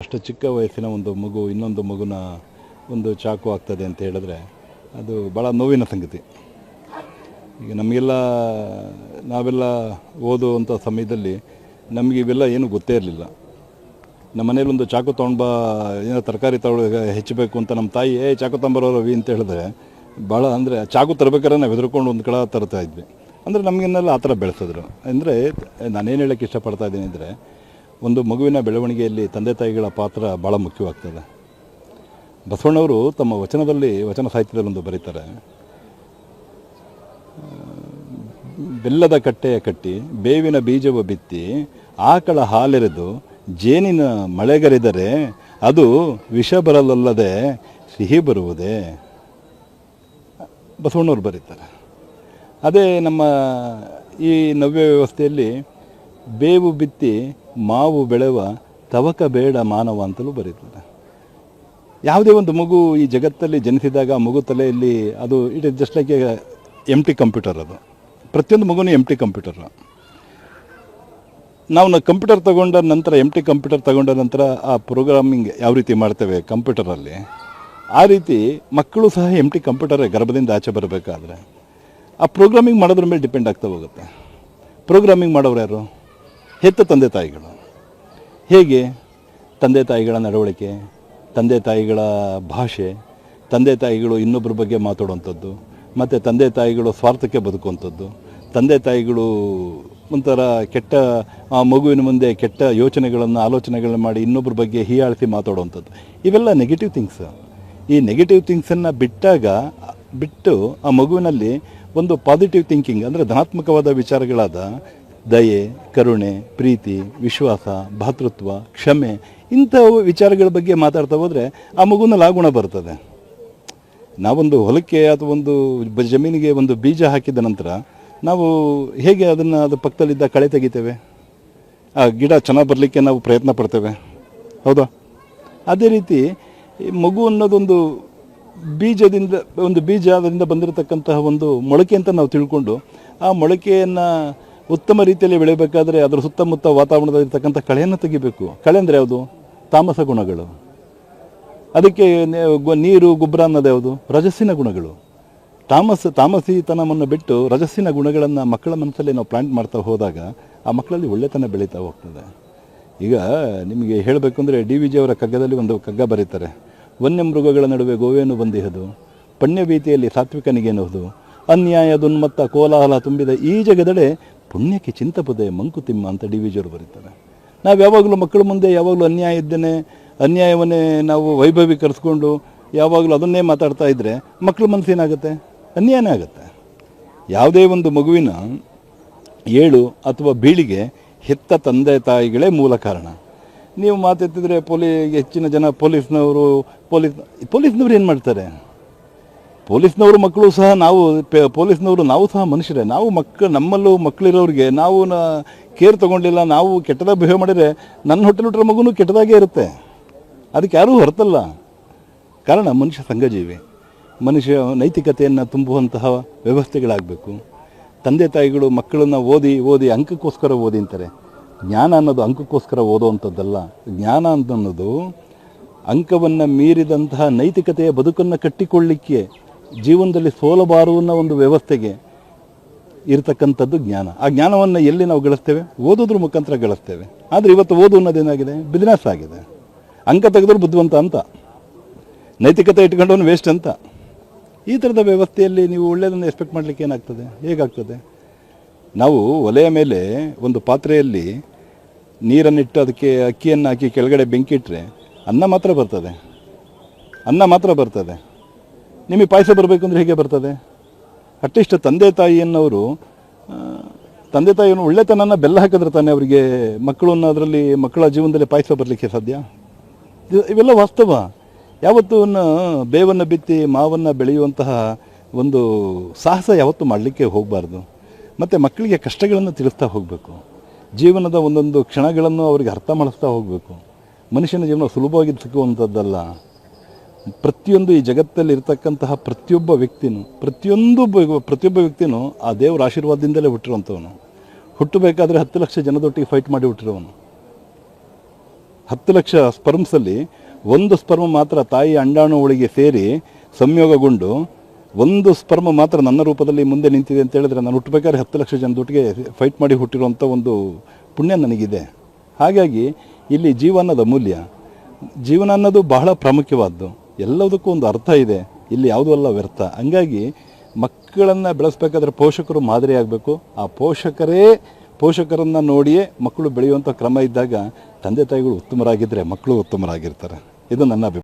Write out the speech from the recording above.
ಅಷ್ಟು ಚಿಕ್ಕ ವಯಸ್ಸಿನ ಒಂದು ಮಗು ಇನ್ನೊಂದು ಮಗುನ ಒಂದು ಚಾಕು ಆಗ್ತದೆ ಅಂತ ಹೇಳಿದ್ರೆ ಅದು ಭಾಳ ನೋವಿನ ಸಂಗತಿ. ಈಗ ನಮಗೆಲ್ಲ ನಾವೆಲ್ಲ ಓದುವಂಥ ಸಮಯದಲ್ಲಿ ನಮಗೆ ಇವೆಲ್ಲ ಏನೂ ಗೊತ್ತೇ ಇರಲಿಲ್ಲ. ನಮ್ಮ ಮನೇಲಿ ಒಂದು ಚಾಕು ತೊಗೊಂಡ್ಬಾ, ಏನೋ ತರಕಾರಿ ಹೆಚ್ಚಬೇಕು ಅಂತ ನಮ್ಮ ತಾಯಿ ಚಾಕು ತೊಗೊಂಬರೋ ರವಿ ಅಂತ ಹೇಳಿದ್ರೆ ಭಾಳ ಅಂದರೆ ಚಾಕು ತರಬೇಕಾದ್ರೆ ನಾವು ಹೆದರ್ಕೊಂಡು ಒಂದು ಕಡೆ ತರ್ತಾ ಇದ್ವಿ. ಅಂದರೆ ನಮಗಿನ್ನೆಲ್ಲ ಆ ಥರ ಬೆಳೆಸಿದ್ರು. ಅಂದರೆ ನಾನೇನು ಹೇಳೋಕ್ಕೆ ಇಷ್ಟಪಡ್ತಾ ಇದ್ದೀನಿ ಅಂದರೆ, ಒಂದು ಮಗುವಿನ ಬೆಳವಣಿಗೆಯಲ್ಲಿ ತಂದೆ ತಾಯಿಗಳ ಪಾತ್ರ ಭಾಳ ಮುಖ್ಯವಾಗ್ತದೆ. ಬಸವಣ್ಣವರು ತಮ್ಮ ವಚನದಲ್ಲಿ, ವಚನ ಸಾಹಿತ್ಯದಲ್ಲಿ ಒಂದು ಬರೀತಾರೆ, ಬೆಲ್ಲದ ಕಟ್ಟೆಯ ಕಟ್ಟಿ ಬೇವಿನ ಬೀಜವ ಬಿತ್ತಿ ಆಕಳ ಹಾಲೆರೆದು ಜೇನಿನ ಮಳೆಗರೆದರೆ ಅದು ವಿಷ ಬರಲಲ್ಲದೆ ಸಿಹಿ ಬರುವುದೇ. ಬಸವಣ್ಣವ್ರು ಬರೀತಾರೆ. ಅದೇ ನಮ್ಮ ಈ ನವ್ಯ ವ್ಯವಸ್ಥೆಯಲ್ಲಿ ಬೇವು ಬಿತ್ತಿ ಮಾವು ಬೆಳೆವ ತವಕ ಬೇಡ ಮಾನವ ಅಂತಲೂ ಬರೀತಾರೆ. ಯಾವುದೇ ಒಂದು ಮಗು ಈ ಜಗತ್ತಲ್ಲಿ ಜನಿಸಿದಾಗ ಮಗು ತಲೆಯಲ್ಲಿ ಅದು it is just like empty computer. ಅದು ಪ್ರತಿಯೊಂದು ಮಗುನೂ ಎಂಟಿ ಕಂಪ್ಯೂಟರ್. ನಾವು ಕಂಪ್ಯೂಟರ್ ತಗೊಂಡ ನಂತರ ಎಂಟಿ ಕಂಪ್ಯೂಟರ್ ತಗೊಂಡ ನಂತರ ಆ ಪ್ರೋಗ್ರಾಮಿಂಗ್ ಯಾವ ರೀತಿ ಮಾಡ್ತೇವೆ ಕಂಪ್ಯೂಟರಲ್ಲಿ, ಆ ರೀತಿ ಮಕ್ಕಳು ಸಹ ಎಂಟಿ ಕಂಪ್ಯೂಟರ್ ಗರ್ಭದಿಂದ ಆಚೆ ಬರಬೇಕಾದ್ರೆ ಆ ಪ್ರೋಗ್ರಾಮಿಂಗ್ ಮಾಡೋದ್ರ ಮೇಲೆ ಡಿಪೆಂಡ್ ಆಗ್ತಾ ಹೋಗುತ್ತೆ. ಪ್ರೋಗ್ರಾಮಿಂಗ್ ಮಾಡೋರು ಯಾರು? ಹೆತ್ತ ತಂದೆ ತಾಯಿಗಳು. ಹೇಗೆ? ತಂದೆ ತಾಯಿಗಳ ನಡವಳಿಕೆ, ತಂದೆ ತಾಯಿಗಳ ಭಾಷೆ, ತಂದೆ ತಾಯಿಗಳು ಇನ್ನೊಬ್ಬರ ಬಗ್ಗೆ ಮಾತಾಡುವಂಥದ್ದು, ಮತ್ತು ತಂದೆ ತಾಯಿಗಳು ಸ್ವಾರ್ಥಕ್ಕೆ ಬದುಕುವಂಥದ್ದು, ತಂದೆ ತಾಯಿಗಳು ಒಂಥರ ಕೆಟ್ಟ ಮಗುವಿನ ಮುಂದೆ ಕೆಟ್ಟ ಯೋಚನೆಗಳನ್ನು ಆಲೋಚನೆಗಳನ್ನು ಮಾಡಿ ಇನ್ನೊಬ್ಬರ ಬಗ್ಗೆ ಹೀಯಾಳಿಸಿ ಮಾತಾಡುವಂಥದ್ದು, ಇವೆಲ್ಲ ನೆಗೆಟಿವ್ ಥಿಂಗ್ಸ್. ಈ ನೆಗೆಟಿವ್ ಥಿಂಗ್ಸನ್ನು ಬಿಟ್ಟು ಆ ಮಗುವಿನಲ್ಲಿ ಒಂದು ಪಾಸಿಟಿವ್ ಥಿಂಕಿಂಗ್ ಅಂದರೆ ಧನಾತ್ಮಕವಾದ ವಿಚಾರಗಳಾದ ದಯೆ, ಕರುಣೆ, ಪ್ರೀತಿ, ವಿಶ್ವಾಸ, ಭಾತೃತ್ವ, ಕ್ಷಮೆ, ಇಂಥ ವಿಚಾರಗಳ ಬಗ್ಗೆ ಮಾತಾಡ್ತಾ ಹೋದರೆ ಆ ಮಗುವಿನಲ್ಲಿ ಆ ಗುಣ ಬರ್ತದೆ. ನಾವೊಂದು ಹೊಲಕ್ಕೆ ಅಥವಾ ಒಂದು ಜಮೀನಿಗೆ ಒಂದು ಬೀಜ ಹಾಕಿದ ನಂತರ ನಾವು ಹೇಗೆ ಅದನ್ನು ಅದು ಪಕ್ಕದಲ್ಲಿದ್ದ ಕಳೆ ತೆಗಿತೇವೆ, ಆ ಗಿಡ ಚೆನ್ನಾಗಿ ಬರಲಿಕ್ಕೆ ನಾವು ಪ್ರಯತ್ನ ಪಡ್ತೇವೆ, ಹೌದಾ? ಅದೇ ರೀತಿ ಮಗು ಅನ್ನೋದೊಂದು ಬೀಜದಿಂದ, ಒಂದು ಬೀಜ ಅದರಿಂದ ಬಂದಿರತಕ್ಕಂತಹ ಒಂದು ಮೊಳಕೆ ಅಂತ ನಾವು ತಿಳ್ಕೊಂಡು ಆ ಮೊಳಕೆಯನ್ನು ಉತ್ತಮ ರೀತಿಯಲ್ಲಿ ಬೆಳೆಯಬೇಕಾದ್ರೆ ಅದರ ಸುತ್ತಮುತ್ತ ವಾತಾವರಣದಲ್ಲಿರ್ತಕ್ಕಂಥ ಕಳೆಯನ್ನು ತೆಗಿಬೇಕು. ಕಳೆ ಅಂದರೆ ಯಾವುದು? ತಾಮಸ ಗುಣಗಳು. ಅದಕ್ಕೆ ನೀರು, ಗೊಬ್ಬರ ಅನ್ನೋದು ಯಾವುದು? ರಜಸ್ಸಿನ ಗುಣಗಳು. ತಾಮಸಿತನವನ್ನು ಬಿಟ್ಟು ರಜಸ್ಸಿನ ಗುಣಗಳನ್ನು ಮಕ್ಕಳ ಮನಸ್ಸಲ್ಲಿ ನಾವು ಪ್ಲಾಂಟ್ ಮಾಡ್ತಾ ಹೋದಾಗ ಆ ಮಕ್ಕಳಲ್ಲಿ ಒಳ್ಳೆತನ ಬೆಳೀತಾ ಹೋಗ್ತದೆ. ಈಗ ನಿಮಗೆ ಹೇಳಬೇಕು ಅಂದರೆ ಡಿ ವಿ ಜಿ ಅವರ ಕಗ್ಗದಲ್ಲಿ ಒಂದು ಕಗ್ಗ ಬರೀತಾರೆ, ವನ್ಯ ಮೃಗಗಳ ನಡುವೆ ಗೋವೇನು ಬಂದಿಹದು, ಪುಣ್ಯಭೀತಿಯಲ್ಲಿ ಸಾತ್ವಿಕನಿಗೇನುವುದು, ಅನ್ಯಾಯದುನ್ಮತ್ತ ಕೋಲಾಹಲ ತುಂಬಿದ ಈ ಜಗದಡೆ ಪುಣ್ಯಕ್ಕೆ ಚಿಂತಪದೆ ಮಂಕುತಿಮ್ಮ ಅಂತ ಡಿ ವಿ ಜಿ ಅವರು ಬರೀತಾರೆ. ನಾವು ಯಾವಾಗಲೂ ಮಕ್ಕಳ ಮುಂದೆ ಯಾವಾಗಲೂ ಅನ್ಯಾಯವನ್ನೇ ನಾವು ವೈಭವೀಕರಿಸ್ಕೊಂಡು ಯಾವಾಗಲೂ ಅದನ್ನೇ ಮಾತಾಡ್ತಾ ಇದ್ದರೆ ಮಕ್ಕಳ ಮನಸ್ಸೇನಾಗುತ್ತೆ? ಅನ್ಯಾಯನೇ ಆಗುತ್ತೆ. ಯಾವುದೇ ಒಂದು ಮಗುವಿನ ಏಳು ಅಥವಾ ಬೀಳಿಗೆ ಹೆತ್ತ ತಂದೆ ತಾಯಿಗಳೇ ಮೂಲ ಕಾರಣ. ನೀವು ಮಾತೆತ್ತಿದ್ರೆ ಹೆಚ್ಚಿನ ಜನ ಪೊಲೀಸ್ನವರು ಏನು ಮಾಡ್ತಾರೆ? ಪೊಲೀಸ್ನವರು ಮಕ್ಕಳು ಸಹ ನಾವು ಸಹ ಮನುಷ್ಯರೇ. ನಾವು ನಮ್ಮಲ್ಲೂ ಮಕ್ಕಳಿರೋರಿಗೆ ನಾವು ಕೇರ್ ತೊಗೊಂಡಿಲ್ಲ, ನಾವು ಕೆಟ್ಟದಾಗ ಬಿಹೇವ್ ಮಾಡಿದರೆ ನನ್ನ ಹೊಟ್ಟೆಲಿಟ್ಟರೆ ಮಗುನೂ ಕೆಟ್ಟದಾಗೇ ಇರುತ್ತೆ. ಅದಕ್ಕೆ ಯಾರೂ ಹೊರತಲ್ಲ. ಕಾರಣ ಮನುಷ್ಯ ಸಂಘಜೀವಿ, ಮನುಷ್ಯ ನೈತಿಕತೆಯನ್ನು ತುಂಬುವಂತಹ ವ್ಯವಸ್ಥೆಗಳಾಗಬೇಕು. ತಂದೆ ತಾಯಿಗಳು ಮಕ್ಕಳನ್ನು ಓದಿ ಅಂಕಕ್ಕೋಸ್ಕರ ಓದಿ ಅಂತಾರೆ. ಜ್ಞಾನ ಅನ್ನೋದು ಅಂಕಕ್ಕೋಸ್ಕರ ಓದುವಂಥದ್ದಲ್ಲ. ಜ್ಞಾನ ಅನ್ನೋದು ಅಂಕವನ್ನು ಮೀರಿದಂತಹ ನೈತಿಕತೆಯ ಬದುಕನ್ನು ಕಟ್ಟಿಕೊಳ್ಳಿಕ್ಕೆ, ಜೀವನದಲ್ಲಿ ಸೋಲಬಾರು ಅನ್ನೋ ಒಂದು ವ್ಯವಸ್ಥೆಗೆ ಇರತಕ್ಕಂಥದ್ದು ಜ್ಞಾನ. ಆ ಜ್ಞಾನವನ್ನು ಎಲ್ಲಿ ನಾವು ಗಳಿಸ್ತೇವೆ? ಓದೋದ್ರ ಮುಖಾಂತರ ಗಳಿಸ್ತೇವೆ. ಆದರೆ ಇವತ್ತು ಓದು ಅನ್ನೋದೇನಾಗಿದೆ? ಬಿಸ್ನೆಸ್ ಆಗಿದೆ. ಅಂಕ ತೆಗೆದ್ರು ಬುದ್ಧಿವಂತ ಅಂತ, ನೈತಿಕತೆ ಇಟ್ಕೊಂಡವನು ವೇಸ್ಟ್ ಅಂತ. ಈ ಥರದ ವ್ಯವಸ್ಥೆಯಲ್ಲಿ ನೀವು ಒಳ್ಳೆಯದನ್ನು ಎಕ್ಸ್ಪೆಕ್ಟ್ ಮಾಡಲಿಕ್ಕೆ ಏನಾಗ್ತದೆ? ಹೇಗಾಗ್ತದೆ? ನಾವು ಒಲೆಯ ಮೇಲೆ ಒಂದು ಪಾತ್ರೆಯಲ್ಲಿ ನೀರನ್ನಿಟ್ಟು ಅದಕ್ಕೆ ಅಕ್ಕಿಯನ್ನು ಹಾಕಿ ಕೆಳಗಡೆ ಬೆಂಕಿ ಇಟ್ಟರೆ ಅನ್ನ ಮಾತ್ರ ಬರ್ತದೆ. ನಿಮಗೆ ಪಾಯಸ ಬರಬೇಕು ಅಂದರೆ ಹೇಗೆ ಬರ್ತದೆ? ಅಟ್ಲೀಸ್ಟ್ ತಂದೆ ತಾಯಿಯನ್ನು ಒಳ್ಳೆತನನ ಬೆಲ್ಲ ಹಾಕಿದ್ರೆ ತಾನೇ ಅವರಿಗೆ ಮಕ್ಕಳ ಜೀವನದಲ್ಲಿ ಪಾಯಸ ಬರಲಿಕ್ಕೆ ಸಾಧ್ಯ. ಇವೆಲ್ಲ ವಾಸ್ತವ. ಯಾವತ್ತೂ ಬೇವನ್ನು ಬಿತ್ತಿ ಮಾವನ್ನು ಬೆಳೆಯುವಂತಹ ಒಂದು ಸಾಹಸ ಯಾವತ್ತೂ ಮಾಡಲಿಕ್ಕೆ ಹೋಗಬಾರ್ದು. ಮತ್ತು ಮಕ್ಕಳಿಗೆ ಕಷ್ಟಗಳನ್ನು ತಿಳಿಸ್ತಾ ಹೋಗಬೇಕು. ಜೀವನದ ಒಂದೊಂದು ಕ್ಷಣಗಳನ್ನು ಅವರಿಗೆ ಅರ್ಥ ಮಾಡಿಸ್ತಾ ಹೋಗಬೇಕು. ಮನುಷ್ಯನ ಜೀವನ ಸುಲಭವಾಗಿ ಸಿಕ್ಕುವಂಥದ್ದಲ್ಲ. ಪ್ರತಿಯೊಂದು ಈ ಜಗತ್ತಲ್ಲಿ ಇರತಕ್ಕಂತಹ ಪ್ರತಿಯೊಬ್ಬ ವ್ಯಕ್ತಿನೂ ಆ ದೇವರ ಆಶೀರ್ವಾದದಿಂದಲೇ ಹುಟ್ಟಿರುವಂಥವನು. ಹುಟ್ಟಬೇಕಾದ್ರೆ 10 ಲಕ್ಷ ಜನದೊಟ್ಟಿಗೆ ಫೈಟ್ ಮಾಡಿ ಹುಟ್ಟಿರೋವನು. 10 ಲಕ್ಷ ಸ್ಪರ್ಮ್ಸಲ್ಲಿ ಒಂದು ಸ್ಪರ್ಮ್ ಮಾತ್ರ ತಾಯಿ ಅಂಡಾಣುವಳಿಗೆ ಸೇರಿ ಸಂಯೋಗಗೊಂಡು ಒಂದು ಸ್ಪರ್ಮ್ ಮಾತ್ರ ನನ್ನ ರೂಪದಲ್ಲಿ ಮುಂದೆ ನಿಂತಿದೆ ಅಂತ ಹೇಳಿದ್ರೆ ನಾನು ಹುಟ್ಟಬೇಕಾದ್ರೆ 10 ಲಕ್ಷ ಜನದೊಟ್ಟಿಗೆ ಫೈಟ್ ಮಾಡಿ ಹುಟ್ಟಿರುವಂಥ ಒಂದು ಪುಣ್ಯ ನನಗಿದೆ. ಹಾಗಾಗಿ ಇಲ್ಲಿ ಜೀವನದ ಮೂಲ್ಯ, ಜೀವನ ಅನ್ನೋದು ಬಹಳ ಪ್ರಾಮುಖ್ಯವಾದ್ದು. ಎಲ್ಲದಕ್ಕೂ ಒಂದು ಅರ್ಥ ಇದೆ, ಇಲ್ಲಿ ಯಾವುದೂ ಅಲ್ಲ ವ್ಯರ್ಥ. ಹಂಗಾಗಿ ಮಕ್ಕಳನ್ನು ಬೆಳೆಸಬೇಕಾದ್ರೆ ಪೋಷಕರು ಮಾದರಿ ಆಗಬೇಕು. ಆ ಪೋಷಕರನ್ನು ನೋಡಿಯೇ ಮಕ್ಕಳು ಬೆಳೆಯುವಂಥ ಕ್ರಮ ಇದ್ದಾಗ ತಂದೆ ತಾಯಿಗಳು ಉತ್ತಮರಾಗಿದ್ದರೆ ಮಕ್ಕಳು ಉತ್ತಮರಾಗಿರ್ತಾರೆ. ಇದು ನನ್ನ ಅಭಿಪ್ರಾಯ.